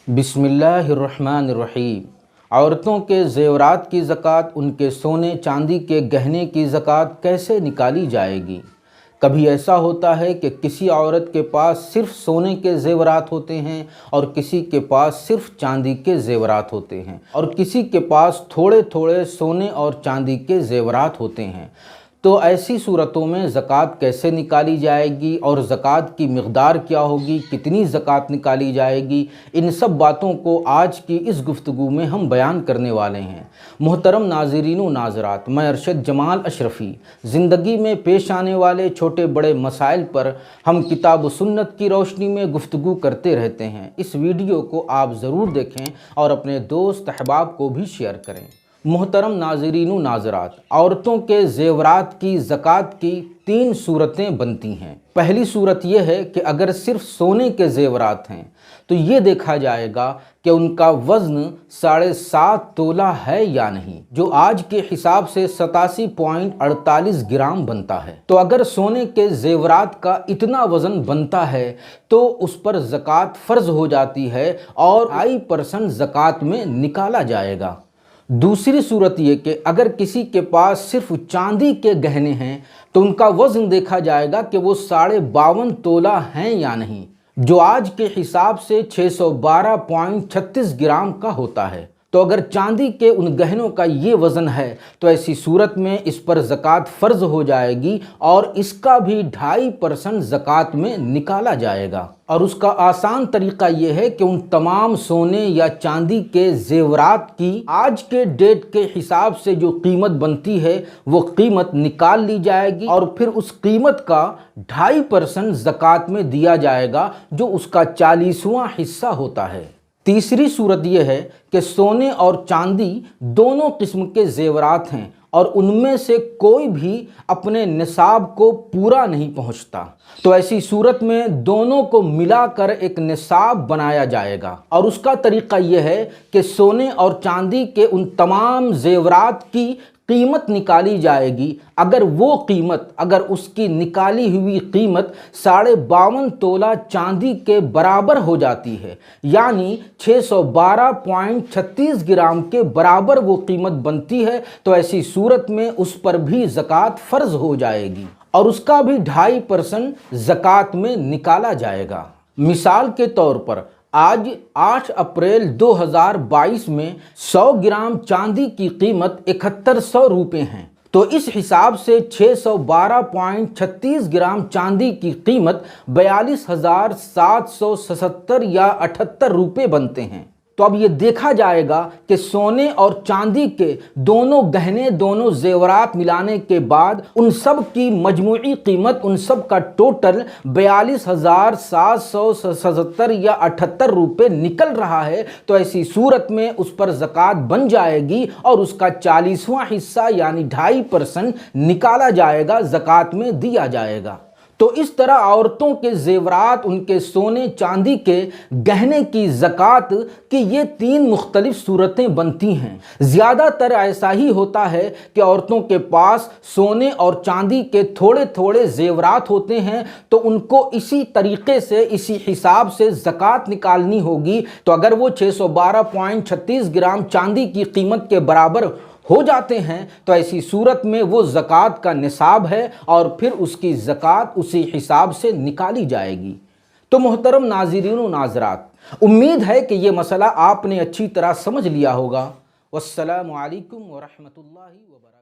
بسم اللہ الرحمن الرحیم۔ عورتوں کے زیورات کی زکوٰۃ، ان کے سونے چاندی کے گہنے کی زکوٰۃ کیسے نکالی جائے گی؟ کبھی ایسا ہوتا ہے کہ کسی عورت کے پاس صرف سونے کے زیورات ہوتے ہیں اور کسی کے پاس صرف چاندی کے زیورات ہوتے ہیں، اور کسی کے پاس تھوڑے تھوڑے سونے اور چاندی کے زیورات ہوتے ہیں۔ تو ایسی صورتوں میں زکوٰۃ کیسے نکالی جائے گی اور زکوٰۃ کی مقدار کیا ہوگی، کتنی زکوٰۃ نکالی جائے گی، ان سب باتوں کو آج کی اس گفتگو میں ہم بیان کرنے والے ہیں۔ محترم ناظرین و ناظرات، میں ارشد جمال اشرفی زندگی میں پیش آنے والے چھوٹے بڑے مسائل پر ہم کتاب و سنت کی روشنی میں گفتگو کرتے رہتے ہیں۔ اس ویڈیو کو آپ ضرور دیکھیں اور اپنے دوست احباب کو بھی شیئر کریں۔ محترم ناظرین و ناظرات، عورتوں کے زیورات کی زکوٰۃ کی 3 صورتیں بنتی ہیں۔ پہلی صورت یہ ہے کہ اگر صرف سونے کے زیورات ہیں تو یہ دیکھا جائے گا کہ ان کا وزن 7.5 تولہ ہے یا نہیں، جو آج کے حساب سے 87.48 گرام بنتا ہے۔ تو اگر سونے کے زیورات کا اتنا وزن بنتا ہے تو اس پر زکوٰۃ فرض ہو جاتی ہے اور 2.5% زکوٰۃ میں نکالا جائے گا۔ دوسری صورت یہ کہ اگر کسی کے پاس صرف چاندی کے گہنے ہیں تو ان کا وزن دیکھا جائے گا کہ وہ 52.5 تولہ ہیں یا نہیں، جو آج کے حساب سے 612.36 گرام کا ہوتا ہے۔ تو اگر چاندی کے ان گہنوں کا یہ وزن ہے تو ایسی صورت میں اس پر زکوٰۃ فرض ہو جائے گی اور اس کا بھی 2.5% زکوٰۃ میں نکالا جائے گا۔ اور اس کا آسان طریقہ یہ ہے کہ ان تمام سونے یا چاندی کے زیورات کی آج کے ڈیٹ کے حساب سے جو قیمت بنتی ہے وہ قیمت نکال لی جائے گی اور پھر اس قیمت کا 2.5% زکوٰۃ میں دیا جائے گا، جو اس کا 40واں حصہ ہوتا ہے۔ تیسری صورت یہ ہے کہ سونے اور چاندی دونوں قسم کے زیورات ہیں اور ان میں سے کوئی بھی اپنے نصاب کو پورا نہیں پہنچتا، تو ایسی صورت میں دونوں کو ملا کر ایک نصاب بنایا جائے گا۔ اور اس کا طریقہ یہ ہے کہ سونے اور چاندی کے ان تمام زیورات کی قیمت نکالی جائے گی۔ اگر اس کی نکالی ہوئی قیمت 52.5 تولہ چاندی کے برابر ہو جاتی ہے، یعنی 612.36 گرام کے برابر وہ قیمت بنتی ہے، تو ایسی صورت میں اس پر بھی زکوٰۃ فرض ہو جائے گی اور اس کا بھی 2.5% زکوٰۃ میں نکالا جائے گا۔ مثال کے طور پر آج 8 اپریل 2022 میں 100 گرام چاندی کی قیمت 7100 روپے ہیں، تو اس حساب سے 612.36 گرام چاندی کی قیمت 42,777 یا 78 روپے بنتے ہیں۔ تو اب یہ دیکھا جائے گا کہ سونے اور چاندی کے دونوں گہنے، دونوں زیورات ملانے کے بعد ان سب کی مجموعی قیمت، ان سب کا ٹوٹل 42,777 یا 78 روپے نکل رہا ہے۔ تو ایسی صورت میں اس پر زکوٰۃ بن جائے گی اور اس کا 40واں حصہ یعنی 2.5% نکالا جائے گا، زکوٰۃ میں دیا جائے گا۔ تو اس طرح عورتوں کے زیورات، ان کے سونے چاندی کے گہنے کی زکوٰۃ کی یہ 3 مختلف صورتیں بنتی ہیں۔ زیادہ تر ایسا ہی ہوتا ہے کہ عورتوں کے پاس سونے اور چاندی کے تھوڑے تھوڑے زیورات ہوتے ہیں، تو ان کو اسی طریقے سے، اسی حساب سے زکوٰۃ نکالنی ہوگی۔ تو اگر وہ 612.36 گرام چاندی کی قیمت کے برابر ہو جاتے ہیں تو ایسی صورت میں وہ زکوٰۃ کا نصاب ہے اور پھر اس کی زکوٰۃ اسی حساب سے نکالی جائے گی۔ تو محترم ناظرین و ناظرات، امید ہے کہ یہ مسئلہ آپ نے اچھی طرح سمجھ لیا ہوگا۔ والسلام علیکم ورحمۃ اللہ وبرکاتہ۔